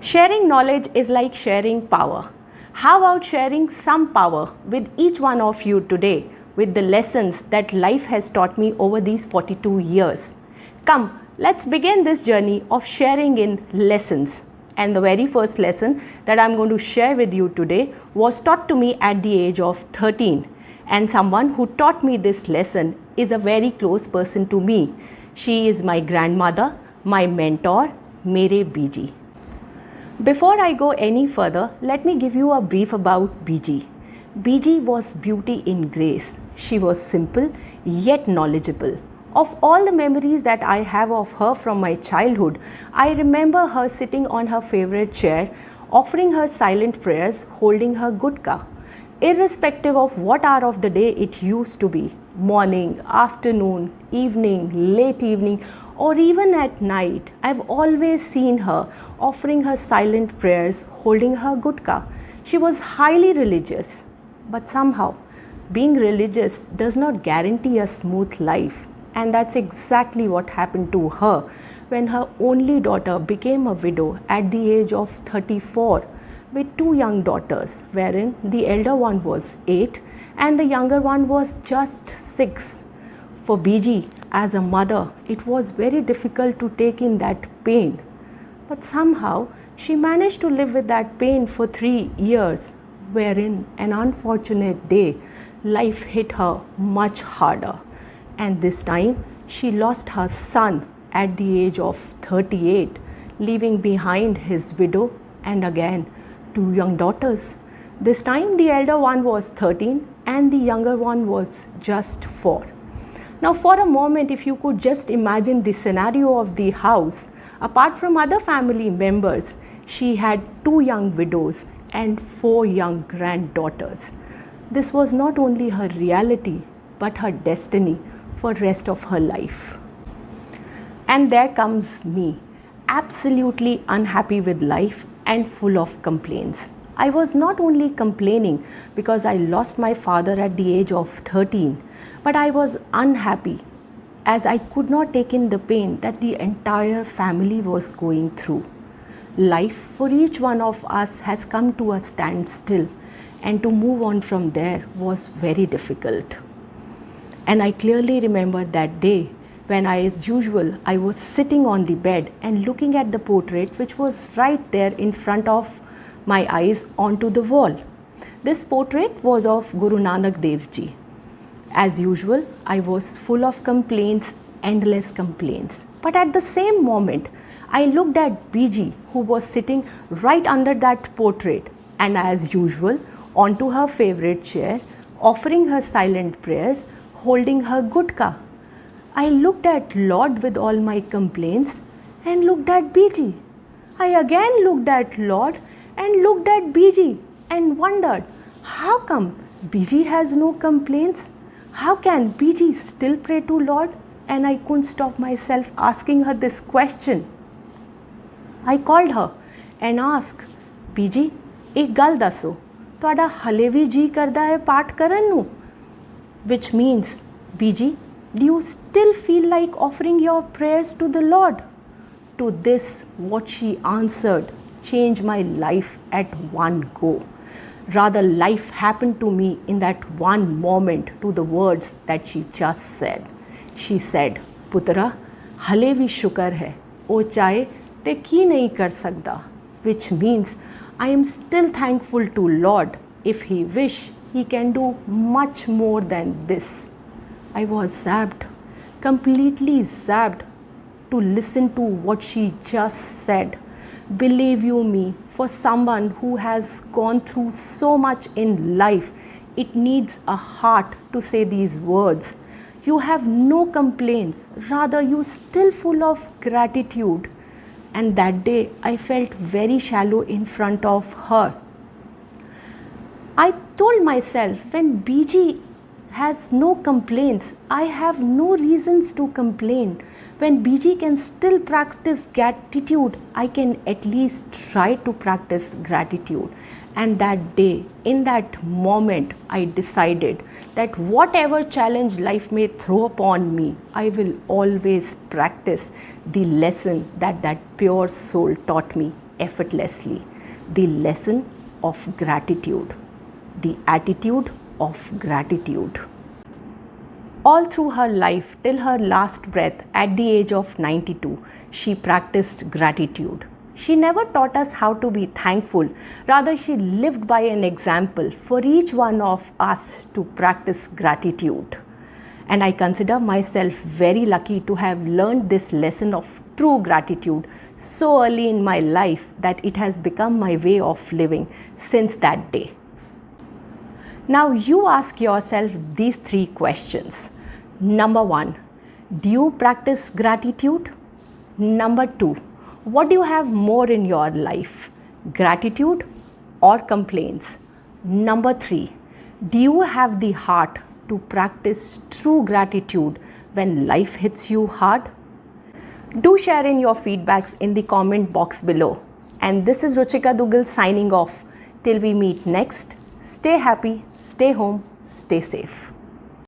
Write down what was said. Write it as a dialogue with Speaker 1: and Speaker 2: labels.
Speaker 1: Sharing knowledge is like sharing power. How about sharing some power with each one of you today with the lessons that life has taught me over these 42 years? Come, let's begin this journey of sharing in lessons. And the very first lesson that I'm going to share with you today was taught to me at the age of 13. And someone who taught me this lesson is a very close person to me. She is my grandmother, my mentor, 𝗵𝗶𝗹𝗶 Biji. Before I go any further, let me give you a brief about Biji. Biji was beauty in grace. She was simple yet knowledgeable. Of all the memories that I have of her from my childhood, I remember her sitting on her favorite chair, offering her silent prayers, holding her 𝗃𝗂𝗃𝗃. Irrespective of what hour of the day it used to be, morning, afternoon, evening, late evening, or even at night, I've always seen her offering her silent prayers, holding her 𝗃𝗂𝗃. She was highly religious, but somehow being religious does not guarantee a smooth life. And that's exactly what happened to her when her only daughter became a widow at the age of 34 with two young daughters, wherein the elder one was 8 and the younger one was just 6. For Biji, as a mother, it was very difficult to take in that pain. But somehow, she managed to live with that pain for 3 years, wherein an unfortunate day, life hit her much harder. And this time, she lost her son at the age of 38, leaving behind his widow and again 2 young daughters. This time, the elder one was 13 and the younger one was just 4. Now, for a moment, if you could just imagine the scenario of the house, apart from other family members, she had 2 young widows and 4 young granddaughters. This was not only her reality, but her destiny for the rest of her life. And there comes me, absolutely unhappy with life and full of complaints. I was not only complaining because I lost my father at the age of 13, but I was unhappy as I could not take in the pain that the entire family was going through. Life for each one of us has come to a standstill, and to move on from there was very difficult. And I clearly remember that day when as usual, I was sitting on the bed and looking at the portrait which was right there in front of my eyes onto the wall. This portrait was of Guru Nanak Dev Ji. As usual, I was full of complaints, endless complaints. But at the same moment, I looked at Biji, who was sitting right under that portrait, and as usual, onto her favorite chair, offering her silent prayers, holding her 𝗃𝗂𝗃. I looked at Lord with all my complaints and looked at Biji. I again looked at Lord and looked at Biji and wondered, how come Biji has no complaints? How can Biji still pray to Lord? And I couldn't stop myself asking her this question. I called her and asked, Biji, एक गल दसो, तुहाडा हले भी जी करदा है पाठ करन नू? Which means, Biji, do you still feel like offering your prayers to the Lord? To this, what she answered changed my life at one go. Rather, life happened to me in that one moment to the words that she just said. She said, Putra, hale vi shukar hai, o chahe te ki nahi kar sakda. Which means, I am still thankful to Lord. If He wish, He can do much more than this. I was zapped, completely zapped to listen to what she just said. Believe you me, for someone who has gone through so much in life, it needs a heart to say these words. You have no complaints, rather you still full of gratitude. And that day I felt very shallow in front of her. I told myself, when Biji has no complaints, I have no reasons to complain. When Biji can still practice gratitude, I can at least try to practice gratitude. And that day, in that moment, I decided that whatever challenge life may throw upon me, I will always practice the lesson that that pure soul taught me effortlessly. The lesson of gratitude, the attitude of gratitude. All through her life, till her last breath at the age of 92, she practiced gratitude. She never taught us how to be thankful. Rather, she lived by an example for each one of us to practice gratitude. And I consider myself very lucky to have learned this lesson of true gratitude so early in my life that it has become my way of living since that day. Now you ask yourself these 3 questions. Number 1, do you practice gratitude? Number 2, what do you have more in your life, gratitude or complaints? Number 3, do you have the heart to practice true gratitude when life hits you hard? Do share in your feedbacks in the comment box below. And this is 𝗃𝗶𝗹𝗃 signing off. Till we meet next, stay happy, stay home, stay safe.